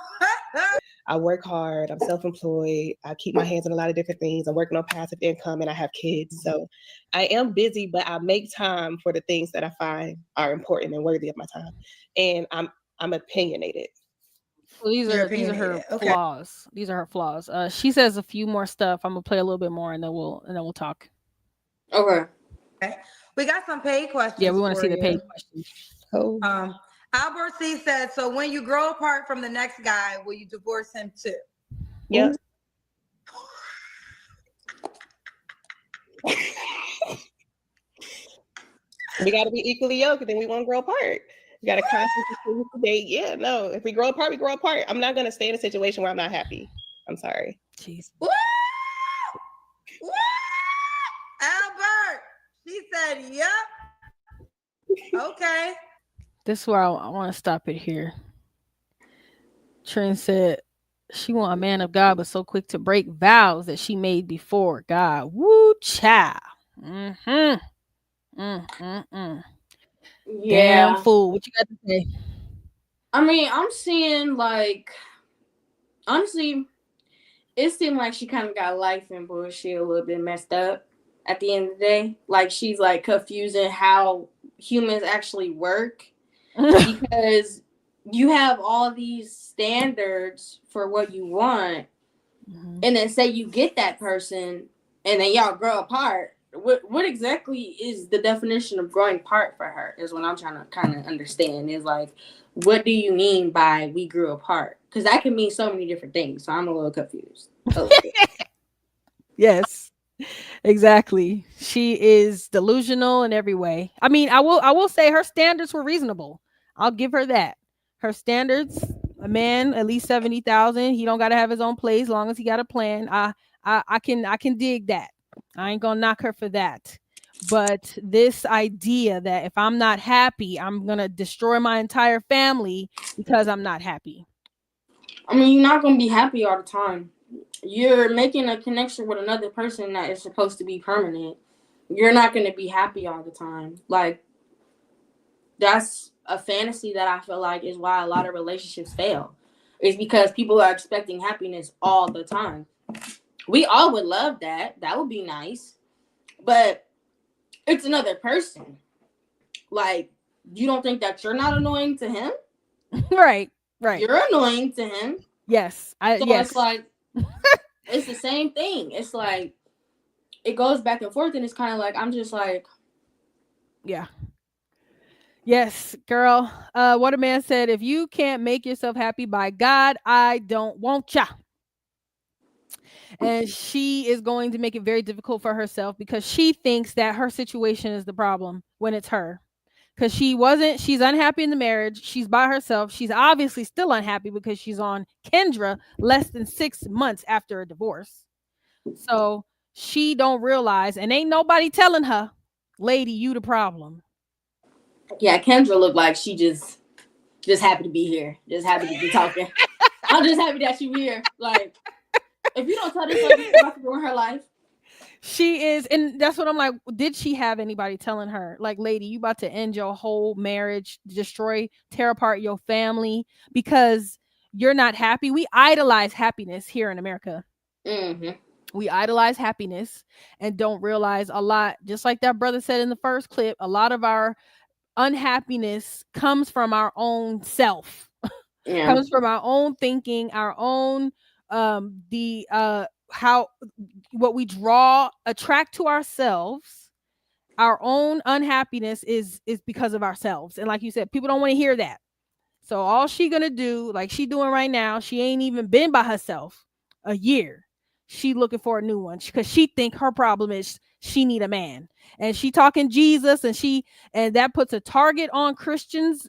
I work hard. I'm self-employed. I keep my hands in a lot of different things. I'm working on passive income and I have kids. So I am busy, but I make time for the things that I find are important and worthy of my time. And I'm opinionated. Well, these are her flaws. These are her flaws. She says a few more stuff. I'm gonna play a little bit more and then we'll talk. Okay. We got some paid questions. Yeah, we want to see the paid questions. Oh. Albert C said, so when you grow apart from the next guy, will you divorce him too? Yep. We got to be equally yoked, and then we won't grow apart. We got to constantly date. Yeah, no. If we grow apart, we grow apart. I'm not going to stay in a situation where I'm not happy. I'm sorry. Jeez. Woo! Woo! Albert, she said, yep. Okay. This is where I want to stop it here. Trin said she want a man of God, but so quick to break vows that she made before God. Woo, child. Yeah. Damn fool. What you got to say? I mean, I'm seeing like, honestly, it seemed like she kind of got life and bullshit a little bit messed up at the end of the day. Like she's like confusing how humans actually work because you have all these standards for what you want, and then say you get that person and then y'all grow apart. What exactly is the definition of growing apart for her is what I'm trying to kind of understand. Is like, what do you mean by we grew apart? Because that can mean so many different things. So I'm a little confused. Yes, exactly. She is delusional in every way. I mean, I will say her standards were reasonable. I'll give her that. Her standards, a man at least 70,000. He don't got to have his own place, as long as he got a plan. I can dig that. I ain't gonna knock her for that. But this idea that if I'm not happy, I'm gonna destroy my entire family because I'm not happy. I mean, you're not gonna be happy all the time. You're making a connection with another person that is supposed to be permanent. You're not gonna be happy all the time. Like, that's a fantasy that I feel like is why a lot of relationships fail. It's because people are expecting happiness all the time. We all would love that. That would be nice. But it's another person. Like, you don't think that you're not annoying to him? Right. You're annoying to him. Yes. It's like, it's the same thing. It's like, it goes back and forth, and it's kind of like, I'm just like. Yeah. Yes, girl. What a man said, if you can't make yourself happy by God, I don't want ya. And she is going to make it very difficult for herself because she thinks that her situation is the problem when it's her. Because she's unhappy in the marriage. She's by herself. She's obviously still unhappy because she's on Kendra less than 6 months after a divorce. So she don't realize, and ain't nobody telling her, lady, you the problem. Yeah, Kendra looked like she just happy to be here. Just happy to be talking. I'm just happy that she's here. Like, if you don't tell this lady she's about to ruin her life. She is, and that's what I'm like. Did she have anybody telling her, like, lady, you about to end your whole marriage, tear apart your family because you're not happy? We idolize happiness here in America. Mm-hmm. We idolize happiness and don't realize a lot, just like that brother said in the first clip, a lot of our unhappiness comes from our own self. Yeah. Comes from our own thinking, our own how what we attract to ourselves. Our own unhappiness is because of ourselves. And like you said, people don't want to hear that. So all she gonna do, like she doing right now, she ain't even been by herself a year. She looking for a new one because she think her problem is she need a man. And she talking Jesus, and that puts a target on Christians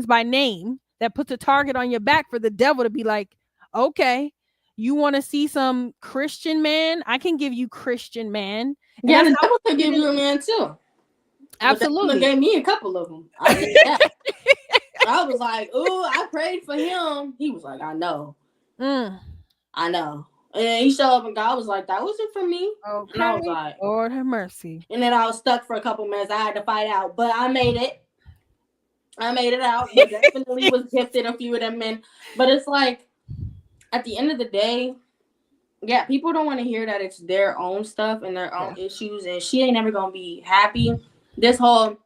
by name. That puts a target on your back for the devil to be like, okay, you want to see some Christian man? I can give you Christian man. And yeah, the devil can give you a man too. Absolutely. Gave me a couple of them. I was like, oh, I prayed for him. He was like, I know. I know. And then he showed up and God was like, that wasn't for me. Okay. And I was like, Lord have mercy. And then I was stuck for a couple minutes. I had to fight out, but I made it. I made it out. But definitely was gifted a few of them men. But it's like, at the end of the day, yeah, people don't want to hear that it's their own stuff and their own issues, and she ain't never gonna be happy. This whole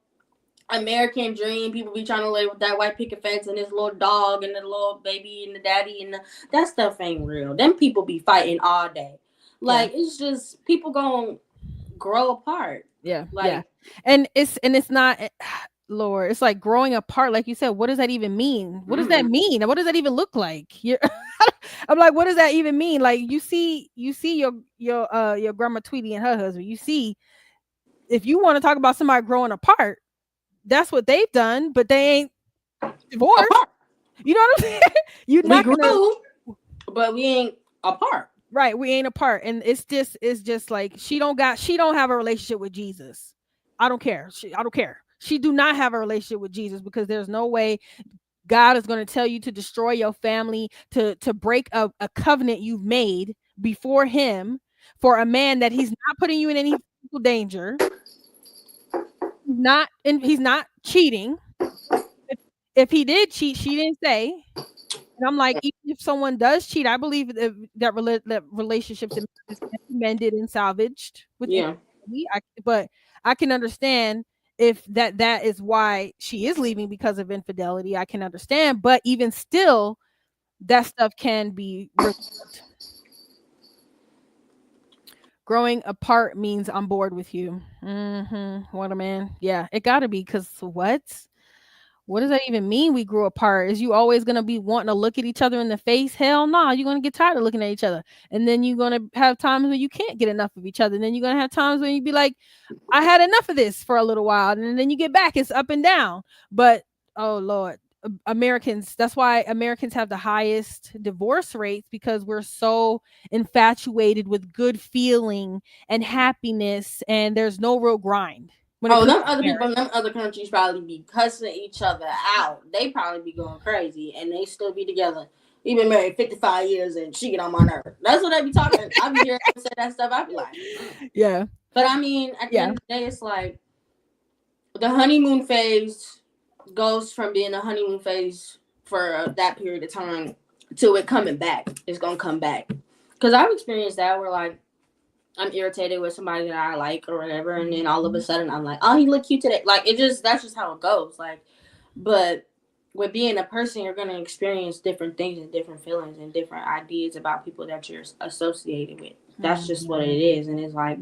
American dream, people be trying to live with that white picket fence and this little dog and the little baby and the daddy and that stuff ain't real. Them people be fighting all day. Like it's just people gonna grow apart. Yeah, like, yeah, and it's not. Lord, it's like growing apart, like you said. What does that even mean? What does that mean? What does that even look like? I'm like, what does that even mean? Like you see your grandma Tweety and her husband. You see, if you want to talk about somebody growing apart, that's what they've done, but they ain't divorced. Apart. You know what I'm saying? You not grew, but we ain't apart. Right, we ain't apart, and it's just like she don't have a relationship with Jesus. I don't care. I don't care. She do not have a relationship with Jesus, because there's no way God is going to tell you to destroy your family, to break a covenant you've made before him for a man that he's not putting you in any danger. He's not cheating. If he did cheat, she didn't say. And I'm like, even if someone does cheat, I believe that relationships are mended and salvaged with but I can understand if that is why she is leaving, because of infidelity. I can understand, but even still, that stuff can be resolved. Growing apart means I'm bored with you. What a man. Yeah, it gotta be, because what does that even mean? We grew apart. Is you always going to be wanting to look at each other in the face? Hell no. You're going to get tired of looking at each other. And then you're going to have times when you can't get enough of each other. And then you're going to have times when you be like, I had enough of this for a little while. And then you get back. It's up and down. But, oh, Lord, Americans, that's why Americans have the highest divorce rates, because we're so infatuated with good feeling and happiness. And there's no real grind. Them other people in them other countries probably be cussing each other out. They probably be going crazy, and they still be together. We been married 55 years, and she get on my nerve. That's what they be talking. I be hearing them say that stuff. I be like, yeah. But I mean, at the end of the day, it's like the honeymoon phase goes from being a honeymoon phase for that period of time to it coming back. It's gonna come back, because I've experienced that where like I'm irritated with somebody that I like or whatever, and then all of a sudden I'm like, oh, he look cute today. Like that's just how it goes. Like, but with being a person, you're gonna experience different things and different feelings and different ideas about people that you're associated with. That's just what it is. And it's like,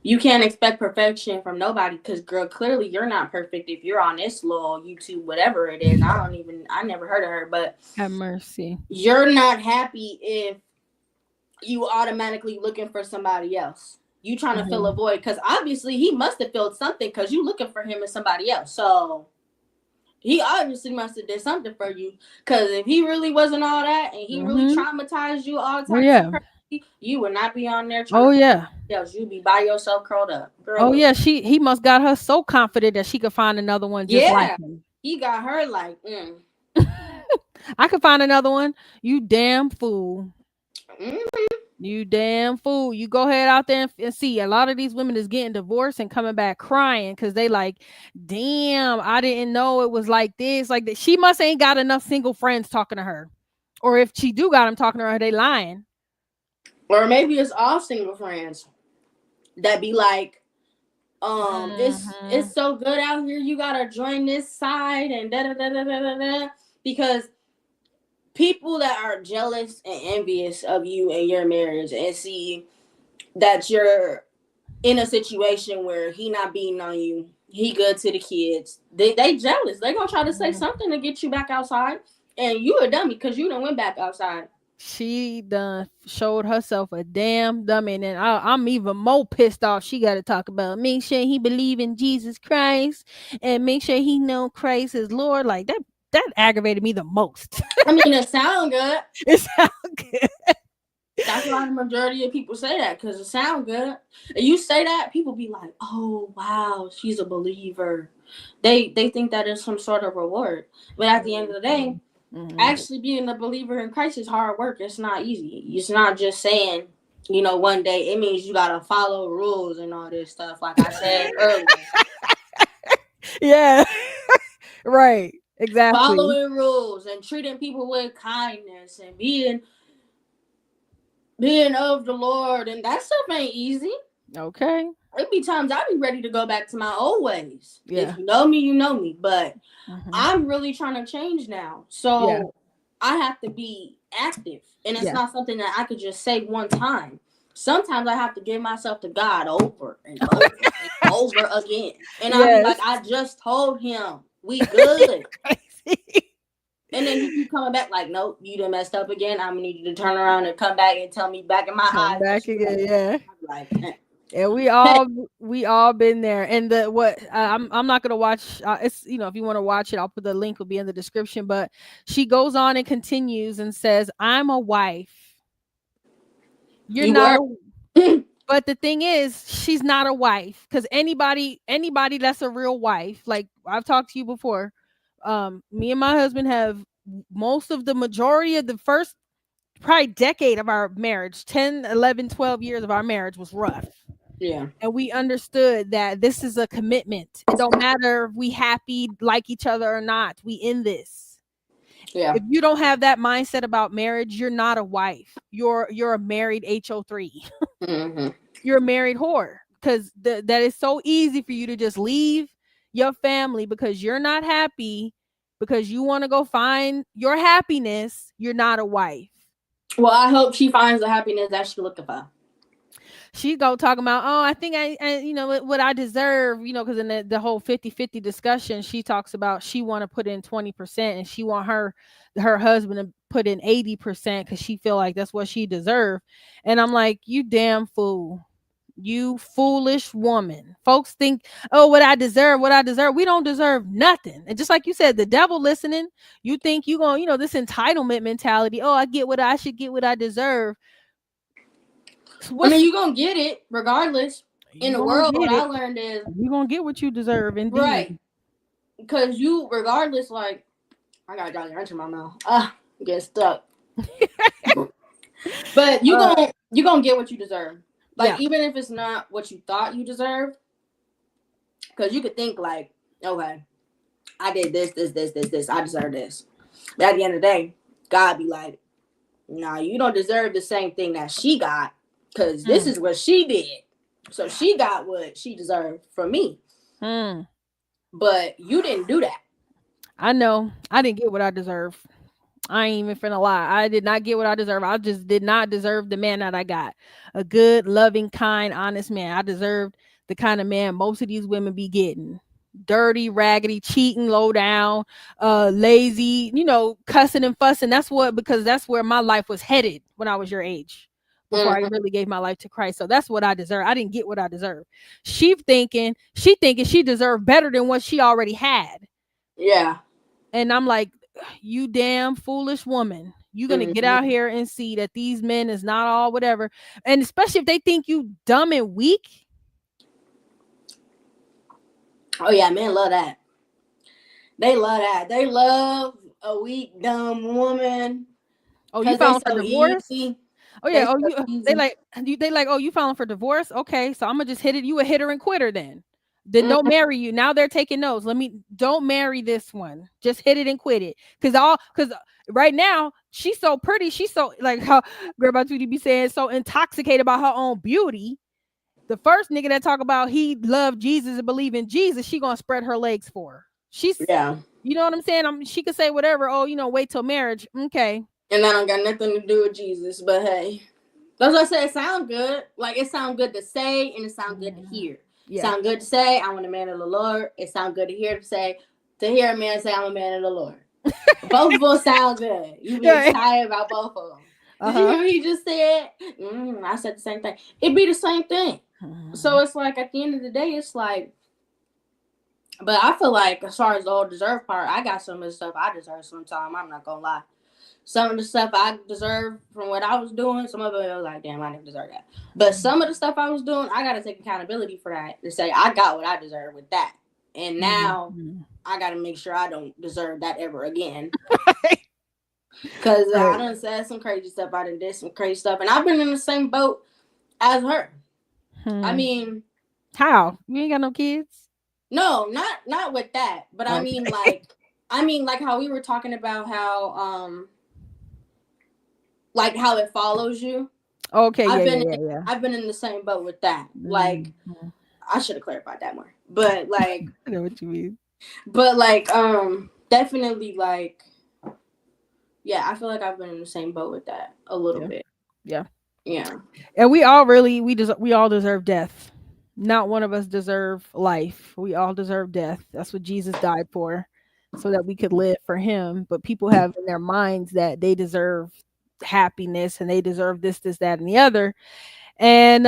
you can't expect perfection from nobody, because girl, clearly you're not perfect if you're on this little YouTube, whatever it is. I never heard of her, but have mercy. You're not happy if you automatically looking for somebody else. You trying to fill a void, because obviously he must have filled something, because you looking for him and somebody else. So he obviously must have did something for you, because if he really wasn't all that and he really traumatized you all the time, you would not be on there else. You'd be by yourself curled up. Girl, he must got her so confident that she could find another one just like him. He got her like I could find another one. You damn fool. You damn fool. You go ahead out there and see. A lot of these women is getting divorced and coming back crying, because they like, damn, I didn't know it was like this. Like that. She must ain't got enough single friends talking to her. Or if she do got them talking to her, they lying. Or maybe it's all single friends that be like, it's so good out here, you gotta join this side and da da da da da da. Because people that are jealous and envious of you and your marriage and see that you're in a situation where he not beating on you, he good to the kids, they jealous. They gonna try to say something to get you back outside, and you a dummy because you done went back outside. She done showed herself a damn dummy, and I'm even more pissed off. She got to talk about make sure he believe in Jesus Christ and make sure he know Christ is Lord. Like that aggravated me the most. I mean, it sound good. It sound good. That's why the majority of people say that, because it sound good. And you say that, people be like, "Oh wow, she's a believer." They think that is some sort of reward, but at the end of the day, Actually being a believer in Christ is hard work. It's not easy. It's not just saying, you know, one day. It means you gotta follow rules and all this stuff, like I said earlier. Yeah. Right. Exactly. Following rules and treating people with kindness and being of the Lord, and that stuff ain't easy. Okay. It'd be times I'd be ready to go back to my old ways. Yeah. If you know me, you know me. But I'm really trying to change now. So I have to be active. And it's not something that I could just say one time. Sometimes I have to give myself to God over and over and over again. And I'll be like, I just told him we good. And then he keep coming back like, nope, you done messed up again. I'm gonna need you to turn around and come back and tell me back in my eyes. Back again, yeah. Like, and we all been there. And I'm not gonna watch. It's, you know, if you want to watch it, I'll put the link. Will be in the description. But she goes on and continues and says, "I'm a wife. You're not." But the thing is, she's not a wife, because anybody that's a real wife, like I've talked to you before. Me and my husband have most of the majority of the first probably decade of our marriage, 10, 11, 12 years of our marriage was rough. Yeah. And we understood that this is a commitment. It don't matter if we happy, like each other or not. We in this. Yeah. If you don't have that mindset about marriage, you're not a wife. You're a married HO3. You're a married whore, because that is so easy for you to just leave your family because you're not happy, because you want to go find your happiness. You're not a wife. Well, I hope she finds the happiness that she's looking for. She go talking about, oh, I think I you know, what I deserve, you know, because in the whole 50-50 discussion, she talks about she want to put in 20% and she want her husband to put in 80% because she feel like that's what she deserve. And I'm like, you damn fool. You foolish woman. Folks think, oh, what I deserve. We don't deserve nothing. And just like you said, the devil listening, you think you gonna, you know, this entitlement mentality. Oh, I should get what I deserve. I mean, you're gonna get it regardless. In the world, what I learned is you're gonna get what you deserve, indeed. Right. Because you, regardless, like, I got Jolly Rancher in my mouth. Get stuck. But you gonna get what you deserve. Like, even if it's not what you thought you deserved, because you could think like, okay, I did this, I deserve this. But at the end of the day, God be like, nah, you don't deserve the same thing that she got, because this is what she did. So she got what she deserved from me. But you didn't do that. I know. I didn't get what I deserve. I ain't even finna lie. I did not get what I deserve. I just did not deserve the man that I got. A good, loving, kind, honest man. I deserved the kind of man most of these women be getting. Dirty, raggedy, cheating, low down, lazy, you know, cussing and fussing. Because that's where my life was headed when I was your age, before I really gave my life to Christ. So that's what I deserve. I didn't get what I deserve. She thinking she deserved better than what she already had. Yeah. And I'm like, you damn foolish woman. You're gonna get out here and see that these men is not all whatever. And especially if they think you dumb and weak. Oh yeah, men love that. They love that. They love a weak, dumb woman. Oh, you filing for divorce? Easy. Oh yeah. They like, oh, you filing for divorce? Okay, so I'm gonna just hit it. You a hitter and quitter then. Then don't marry you. Now they're taking notes. Don't marry this one. Just hit it and quit it. Because right now she's so pretty. She's so, like how Grandma Tweety be saying, so intoxicated by her own beauty. The first nigga that talk about he loved Jesus and believe in Jesus, she gonna spread her legs for. You know what I'm saying? She could say whatever. Oh, you know, wait till marriage. Okay. And that don't got nothing to do with Jesus. But hey, that's what I said. It sounds good. Like, it sounds good to say and it sounds good to hear. Yeah. Sound good to say, I'm a man of the Lord. It sounds good to hear a man say, I'm a man of the Lord. Both of them sound good. You be excited about both of them. Did you hear what he just said? I said the same thing. It'd be the same thing. So it's like, at the end of the day, it's like, but I feel like as far as the whole deserve part, I got some of the stuff I deserve sometimes. I'm not gonna lie. Some of the stuff I deserve from what I was doing, some of it I was like, damn, I didn't deserve that. But some of the stuff I was doing, I got to take accountability for that, to say I got what I deserve with that. And now I got to make sure I don't deserve that ever again. Because I done said some crazy stuff. I done did some crazy stuff. And I've been in the same boat as her. I mean, how? You ain't got no kids? No, not with that. But I mean like how we were talking about how like how it follows you. Okay, I've been in the same boat with that. Like I should have clarified that more. But like I know what you mean. But like definitely like yeah, I feel like I've been in the same boat with that a little bit. Yeah. Yeah. And we all deserve death. Not one of us deserve life. We all deserve death. That's what Jesus died for, so that we could live for him. But people have in their minds that they deserve happiness and they deserve this, that, and the other. And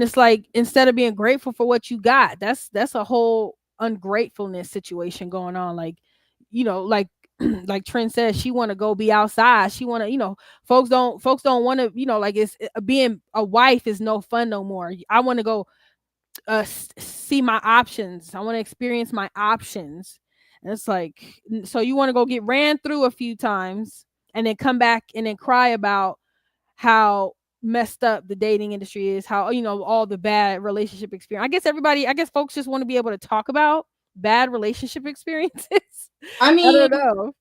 it's like, instead of being grateful for what you got, that's a whole ungratefulness situation going on. Like, like like Trent says, she want to go be outside. She want to, folks don't want to, like, it's being a wife is no fun no more. I want to go see my options. I want to experience my options. And it's like, so you want to go get ran through a few times and then come back and then cry about how messed up the dating industry is, how, all the bad relationship experience. I guess folks just want to be able to talk about bad relationship experiences. I mean, I don't know.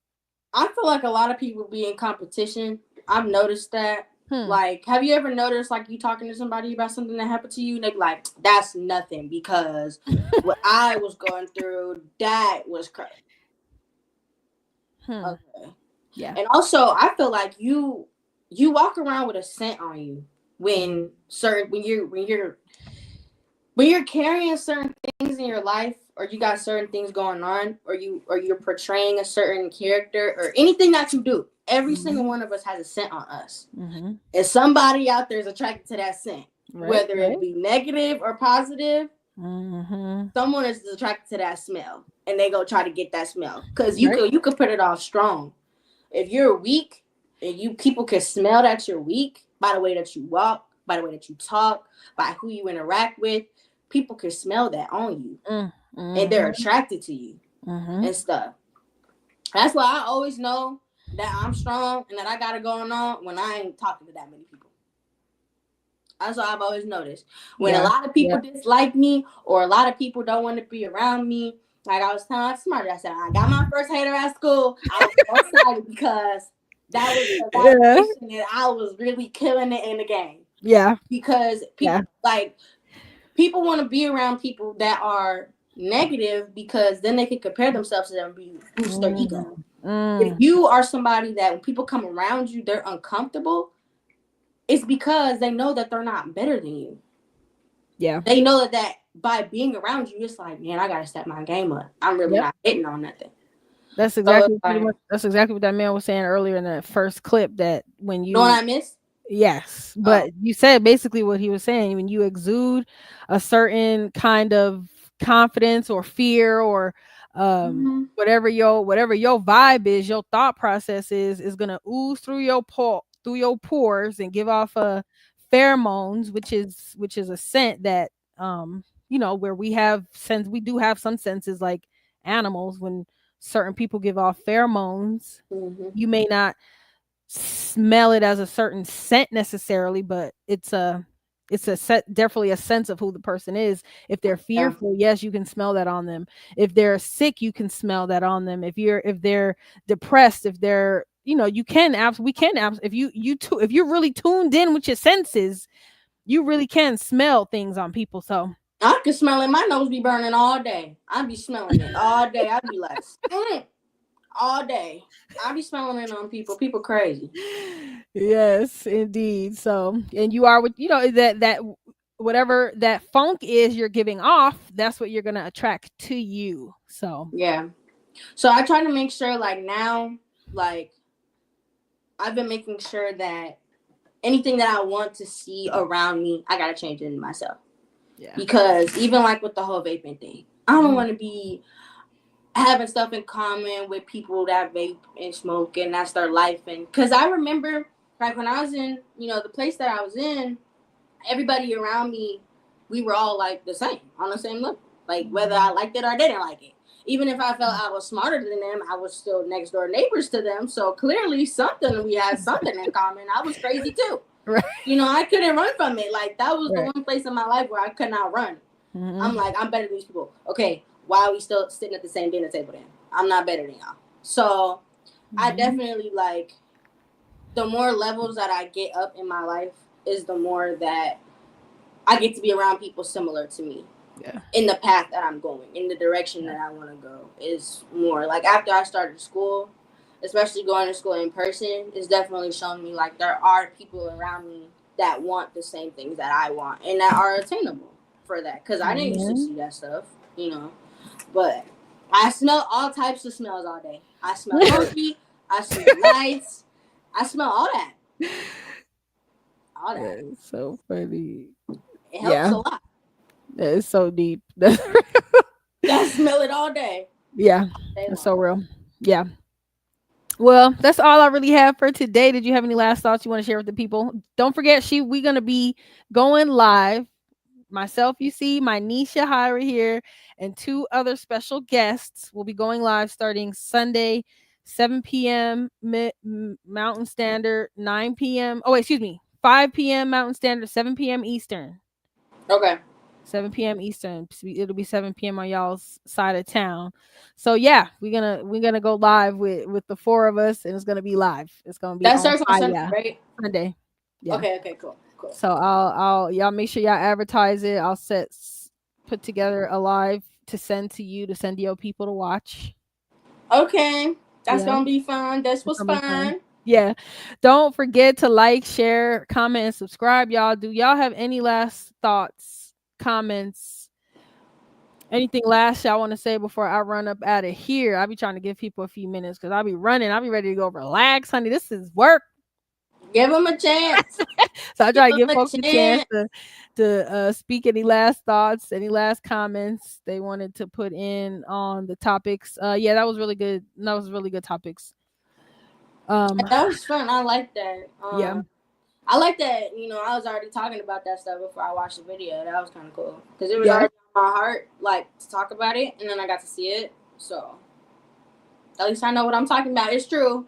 I feel like a lot of people be in competition. I've noticed that. Like, have you ever noticed, like, you talking to somebody about something that happened to you, and they be like, that's nothing, because what I was going through, that was crazy. Okay. Yeah. And also, I feel like you walk around with a scent on you when you're carrying certain things in your life, or you got certain things going on, or you're portraying a certain character, or anything that you do. Every single one of us has a scent on us. And somebody out there is attracted to that scent. Whether it be negative or positive, someone is attracted to that smell, and they go try to get that smell. Because you could put it off strong. If you're weak, and people can smell that you're weak by the way that you walk, by the way that you talk, by who you interact with. People can smell that on you, and they're attracted to you and stuff. That's why I always know that I'm strong and that I got it going on when I ain't talking to that many people. That's what I've always noticed. When a lot of people dislike me, or a lot of people don't want to be around me, like I was telling somebody, I said, I got my first hater at school. I was so excited because that was the validation that I was really killing it in the game. Yeah. Because people want to be around people that are negative, because then they can compare themselves to them and boost their ego. If you are somebody that when people come around you, they're uncomfortable, it's because they know that they're not better than you. Yeah. They know that by being around you, it's like, man, I got to step my game up. I'm really not hitting on nothing. That's exactly that's exactly what that man was saying earlier in that first clip, that when you know what I missed? Yes. But you said basically what he was saying. When you exude a certain kind of confidence or fear, or whatever your vibe is, your thought process is gonna ooze through your pores and give off pheromones, which is a scent that where we do have some senses like animals. When certain people give off pheromones, you may not smell it as a certain scent necessarily, but it's definitely a sense of who the person is. If they're fearful, yes, you can smell that on them. If they're sick, you can smell that on them. If they're depressed, if they're if you're really tuned in with your senses, you really can smell things on people. So I can smell it. My nose be burning all day. I be smelling it all day. I be like all day. I be smelling it on people. People crazy. Yes, indeed. So, and you are with that whatever that funk is you're giving off, that's what you're gonna attract to you. So yeah. So I try to make sure, like, now, like, I've been making sure that anything that I want to see around me, I gotta change it in myself. Yeah. Because even like with the whole vaping thing, I don't want to be having stuff in common with people that vape and smoke, and that's their life. And because I remember, like, when I was in, the place that I was in, everybody around me, we were all like the same, on the same level. Like, whether I liked it or didn't like it. even if I felt I was smarter than them, I was still next door neighbors to them. So clearly we had something in common. I was crazy too. Right. You know, I couldn't run from it. Like that was Right. the one place in my life where I could not run. Mhm. I'm like, I'm better than these people. Okay, why are we still sitting at the same dinner table then? I'm not better than y'all. So I Mhm. definitely like the more levels that I get up in my life is the more that I get to be around people similar to me. Yeah. In the path that I'm going, in the direction that I want to go, is more like after I started school, especially going to school in person, it's definitely shown me like there are people around me that want the same things that I want and that are attainable for that. Because I didn't used to see that stuff, you know. But I smell all types of smells all day. I smell coffee, I smell lights, I smell all that. All that. That's so funny. It helps a lot. That is so deep. I smell it all day. Yeah, that's so real. Yeah. Well, that's all I really have for today. Did you have any last thoughts you want to share with the people? Don't forget, we're gonna be going live. Myself, you see, my niece Shahira here, and 2 other special guests will be going live starting Sunday, 7 p.m. Mountain Standard, 9 p.m. Oh, wait, excuse me, 5 p.m. Mountain Standard, 7 p.m. Eastern. Okay. 7 p.m. Eastern. It'll be 7 p.m. on y'all's side of town. So yeah, we're gonna go live with the 4 of us, and it's gonna be live. It's gonna be that starts on Sunday, yeah, right? Sunday. Yeah. Okay, cool. So I'll y'all make sure y'all advertise it. I'll put together a live to send to your people to watch. Okay, that's gonna be fun. This was fun. Yeah. Don't forget to like, share, comment, and subscribe, y'all. Do y'all have any last thoughts, comments, anything last y'all want to say before I run up out of here? I'll be trying to give people a few minutes because I'll be running. I'll be ready to go relax, honey. This is work. Give them a chance. So I try to give folks a chance to speak any last thoughts, any last comments they wanted to put in on the topics. Yeah, that was really good. That was really good topics. That was fun. I like that. Yeah. I like that, you know, I was already talking about that stuff before I watched the video. That was kind of cool. Because it was already on my heart, like, to talk about it. And then I got to see it. So, at least I know what I'm talking about. It's true.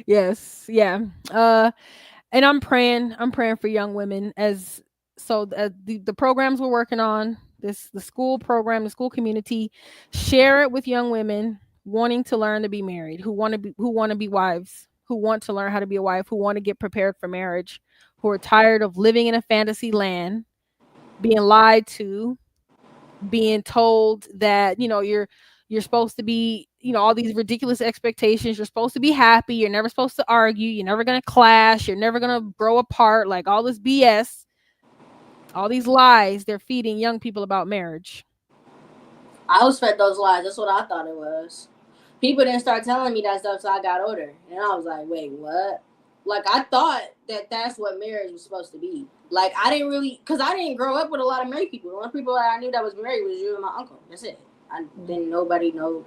Yes. Yeah. And I'm praying for young women the programs we're working on, the school program, the school community, share it with young women wanting to learn to be married, who want to be wives, who want to learn how to be a wife, who want to get prepared for marriage, who are tired of living in a fantasy land, being lied to, being told that, you know, you're supposed to be, you know, all these ridiculous expectations. You're supposed to be happy. You're never supposed to argue. You're never going to clash. You're never going to grow apart. Like all this BS, all these lies they're feeding young people about marriage. I was fed those lies. That's what I thought it was. People didn't start telling me that stuff until I got older. And I was like, wait, what? Like, I thought that that's what marriage was supposed to be. Like, I didn't really, because I didn't grow up with a lot of married people. The only people that I knew that was married was you and my uncle. That's it. I didn't nobody know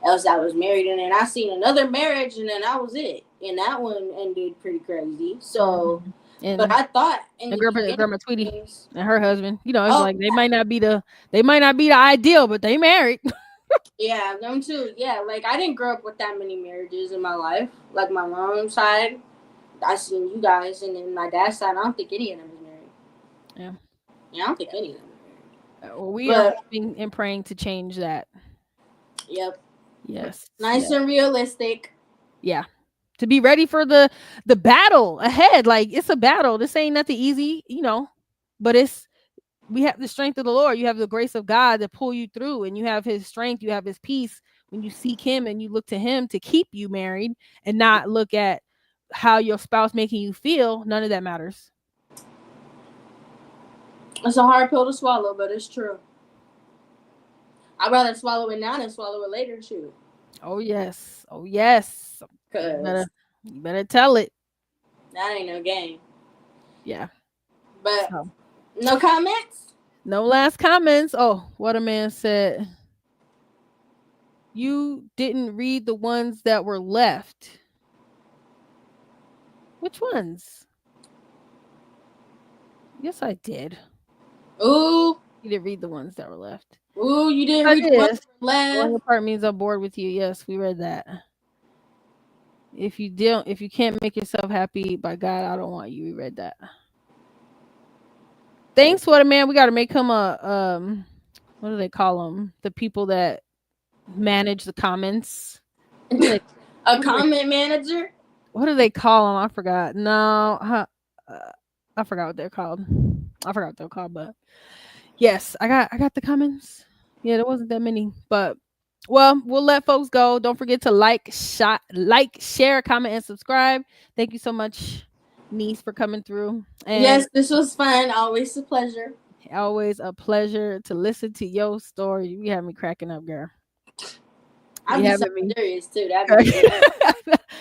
else that was married. And then I seen another marriage, and then that was it. And that one ended pretty crazy. So, but I thought, and Grandma Tweety and her husband, you know, it's like they might not be the ideal, but they married. Yeah, them too. Yeah, like I didn't grow up with that many marriages in my life. Like my mom's side, I seen you guys, and then my dad's side, I don't think any of them is married. Yeah, I don't think any of them are married. Well, we are hoping and praying to change that. Yep. Yes. Nice and realistic. Yeah. To be ready for the battle ahead. Like it's a battle. This ain't nothing easy, you know, but we have the strength of the Lord. You have the grace of God to pull you through, and you have his strength. You have his peace when you seek him and you look to him to keep you married and not look at how your spouse making you feel. None of that matters. It's a hard pill to swallow, but it's true. I'd rather swallow it now than swallow it later, too. Oh, yes. Oh, yes. You better tell it. That ain't no game. Yeah. But no comments? No last comments. Oh, what a man said. You didn't read the ones that were left. Which ones? Yes, I did. Ooh. You didn't read the ones that were left. Ooh, you didn't I read the did. one Going left. apart means I'm bored with you. Yes, we read that. If you can't make yourself happy, by God, I don't want you. We read that. Thanks, what a man. We got to make him a what do they call them? The people that manage the comments. A comment manager. What do they call them? I forgot. No, I forgot what they're called. But yes, I got the comments. Yeah, there wasn't that many, but well, we'll let folks go. Don't forget to like, share, comment, and subscribe. Thank you so much, niece, for coming through. And Yes, this was fun. Always a pleasure. always a pleasure to listen to your story. You have me cracking up, girl. I'll You be having so me- serious too. That'd be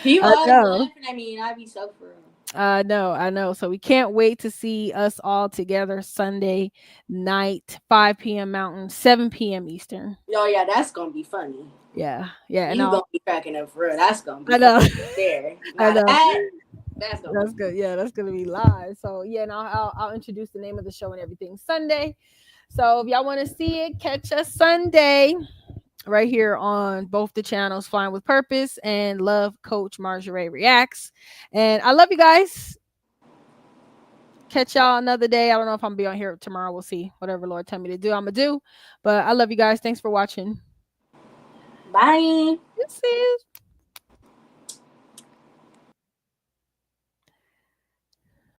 people I always know. laughing at me, and I'd be so for real. I know. So we can't wait to see us all together Sunday night, 5 p.m. Mountain, 7 p.m. Eastern. Oh yeah, that's gonna be funny. Yeah. And You gonna be cracking up for real. That's gonna be I know. funny there. I know. That's gonna That's good. Yeah, that's gonna be live. So yeah, and I'll introduce the name of the show and everything Sunday. So if y'all want to see it, catch us Sunday right here on both the channels, Flying with Purpose and Love Coach Marjorie Reacts. And I love you guys. Catch y'all another day. I don't know if I'm gonna be on here tomorrow. We'll see. Whatever Lord tell me to do, I'm gonna do. But I love you guys. Thanks for watching. Bye. This is